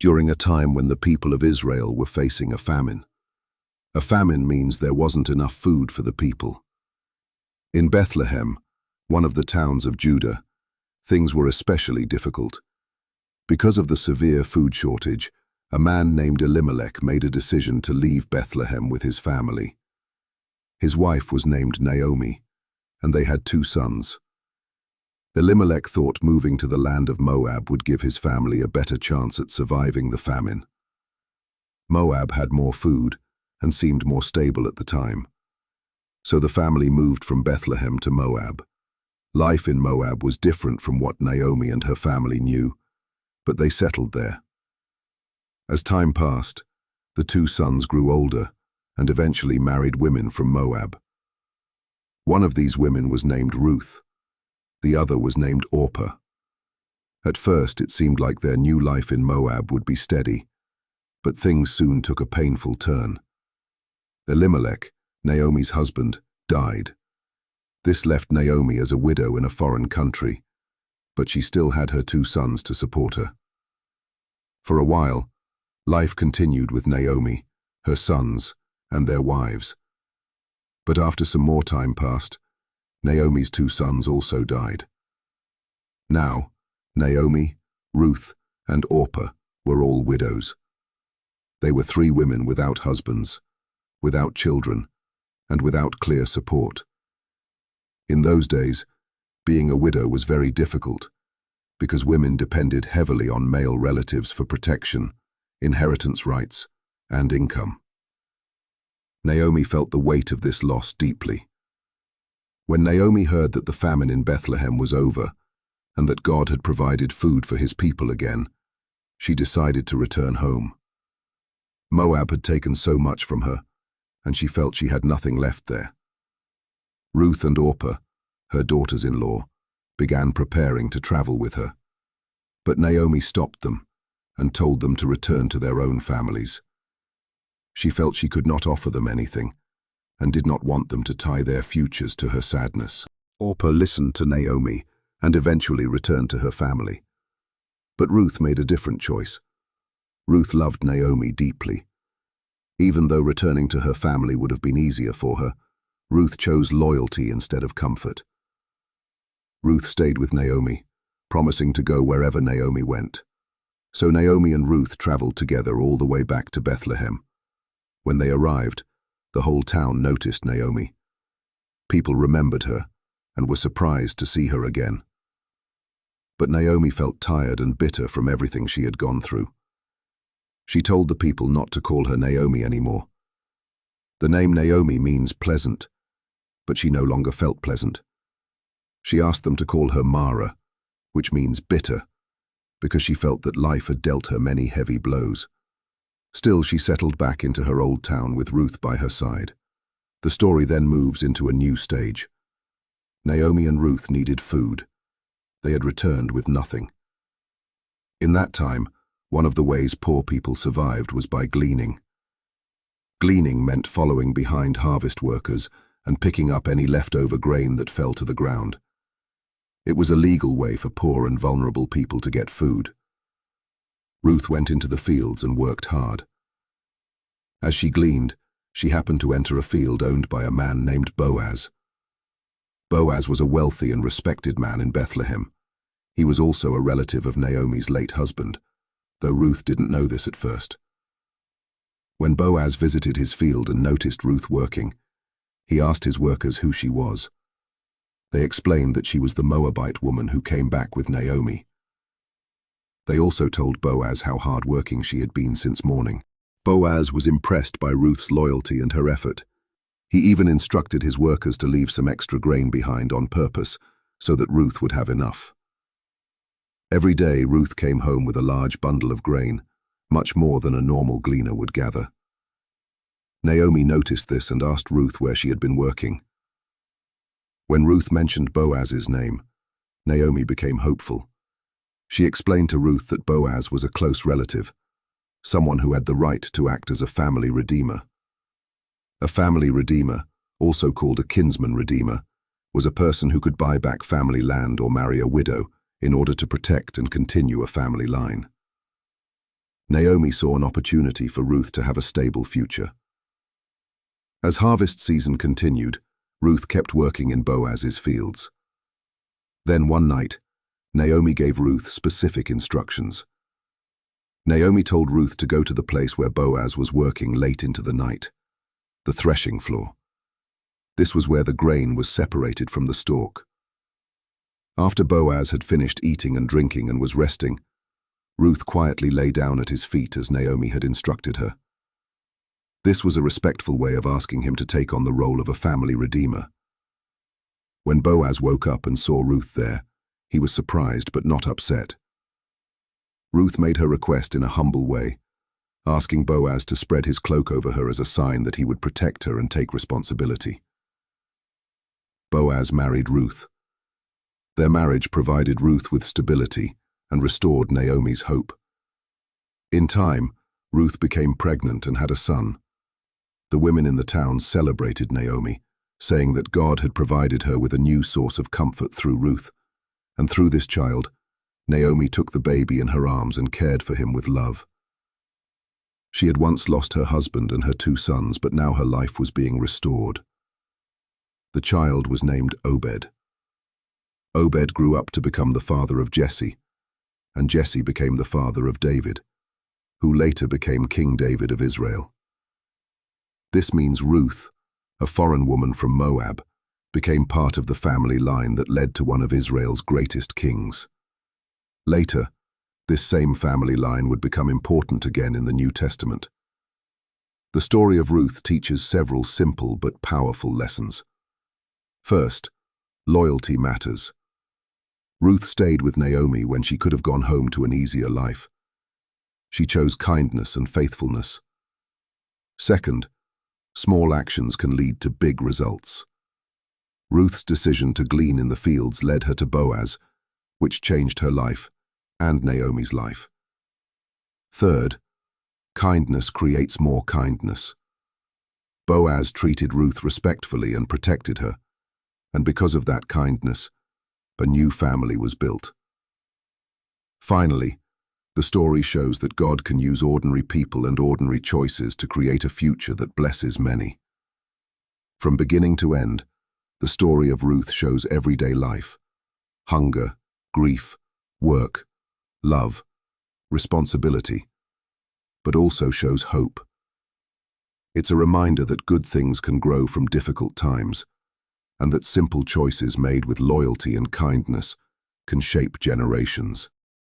during a time when the people of Israel were facing a famine. A famine means there wasn't enough food for the people. In Bethlehem, one of the towns of Judah, things were especially difficult. Because of the severe food shortage, a man named Elimelech made a decision to leave Bethlehem with his family. His wife was named Naomi, and they had 2 sons. Elimelech thought moving to the land of Moab would give his family a better chance at surviving the famine. Moab had more food and seemed more stable at the time. So the family moved from Bethlehem to Moab. Life in Moab was different from what Naomi and her family knew, but they settled there. As time passed, the 2 sons grew older and eventually married women from Moab. One of these women was named Ruth. The other was named Orpah. At first, it seemed like their new life in Moab would be steady, but things soon took a painful turn. Elimelech, Naomi's husband, died. This left Naomi as a widow in a foreign country, but she still had her 2 sons to support her. For a while, life continued with Naomi, her sons, and their wives. But after some more time passed, Naomi's 2 sons also died. Now, Naomi, Ruth, and Orpah were all widows. They were 3 women without husbands, without children, and without clear support. In those days, being a widow was very difficult, because women depended heavily on male relatives for protection, inheritance rights, and income. Naomi felt the weight of this loss deeply. When Naomi heard that the famine in Bethlehem was over, and that God had provided food for his people again, she decided to return home. Moab had taken so much from her, and she felt she had nothing left there. Ruth and Orpah, her daughters-in-law, began preparing to travel with her. But Naomi stopped them and told them to return to their own families. She felt she could not offer them anything, and did not want them to tie their futures to her sadness. Orpah listened to Naomi and eventually returned to her family. But Ruth made a different choice. Ruth loved Naomi deeply. Even though returning to her family would have been easier for her, Ruth chose loyalty instead of comfort. Ruth stayed with Naomi, promising to go wherever Naomi went. So Naomi and Ruth traveled together all the way back to Bethlehem. When they arrived, the whole town noticed Naomi. People remembered her and were surprised to see her again. But Naomi felt tired and bitter from everything she had gone through. She told the people not to call her Naomi anymore. The name Naomi means pleasant, but she no longer felt pleasant. She asked them to call her Mara, which means bitter, because she felt that life had dealt her many heavy blows. Still, she settled back into her old town with Ruth by her side. The story then moves into a new stage. Naomi and Ruth needed food. They had returned with nothing. In that time, one of the ways poor people survived was by gleaning. Gleaning meant following behind harvest workers and picking up any leftover grain that fell to the ground. It was a legal way for poor and vulnerable people to get food. Ruth went into the fields and worked hard. As she gleaned, she happened to enter a field owned by a man named Boaz. Boaz was a wealthy and respected man in Bethlehem. He was also a relative of Naomi's late husband, though Ruth didn't know this at first. When Boaz visited his field and noticed Ruth working, he asked his workers who she was. They explained that she was the Moabite woman who came back with Naomi. They also told Boaz how hard-working she had been since morning. Boaz was impressed by Ruth's loyalty and her effort. He even instructed his workers to leave some extra grain behind on purpose, so that Ruth would have enough. Every day, Ruth came home with a large bundle of grain, much more than a normal gleaner would gather. Naomi noticed this and asked Ruth where she had been working. When Ruth mentioned Boaz's name, Naomi became hopeful. She explained to Ruth that Boaz was a close relative, someone who had the right to act as a family redeemer. A family redeemer, also called a kinsman redeemer, was a person who could buy back family land or marry a widow in order to protect and continue a family line. Naomi saw an opportunity for Ruth to have a stable future. As harvest season continued, Ruth kept working in Boaz's fields. Then one night, Naomi gave Ruth specific instructions. Naomi told Ruth to go to the place where Boaz was working late into the night, the threshing floor. This was where the grain was separated from the stalk. After Boaz had finished eating and drinking and was resting, Ruth quietly lay down at his feet as Naomi had instructed her. This was a respectful way of asking him to take on the role of a family redeemer. When Boaz woke up and saw Ruth there, he was surprised but not upset. Ruth made her request in a humble way, asking Boaz to spread his cloak over her as a sign that he would protect her and take responsibility. Boaz married Ruth. Their marriage provided Ruth with stability and restored Naomi's hope. In time, Ruth became pregnant and had a son. The women in the town celebrated Naomi, saying that God had provided her with a new source of comfort through Ruth, and through this child, Naomi took the baby in her arms and cared for him with love. She had once lost her husband and her 2 sons, but now her life was being restored. The child was named Obed. Obed grew up to become the father of Jesse, and Jesse became the father of David, who later became King David of Israel. This means Ruth, a foreign woman from Moab, became part of the family line that led to one of Israel's greatest kings. Later, this same family line would become important again in the New Testament. The story of Ruth teaches several simple but powerful lessons. First, loyalty matters. Ruth stayed with Naomi when she could have gone home to an easier life. She chose kindness and faithfulness. Second, small actions can lead to big results. Ruth's decision to glean in the fields led her to Boaz, which changed her life and Naomi's life. Third, kindness creates more kindness. Boaz treated Ruth respectfully and protected her, and because of that kindness, a new family was built. Finally, the story shows that God can use ordinary people and ordinary choices to create a future that blesses many. From beginning to end, the story of Ruth shows everyday life: hunger, grief, work, love, responsibility, but also shows hope. It's a reminder that good things can grow from difficult times, and that simple choices made with loyalty and kindness can shape generations.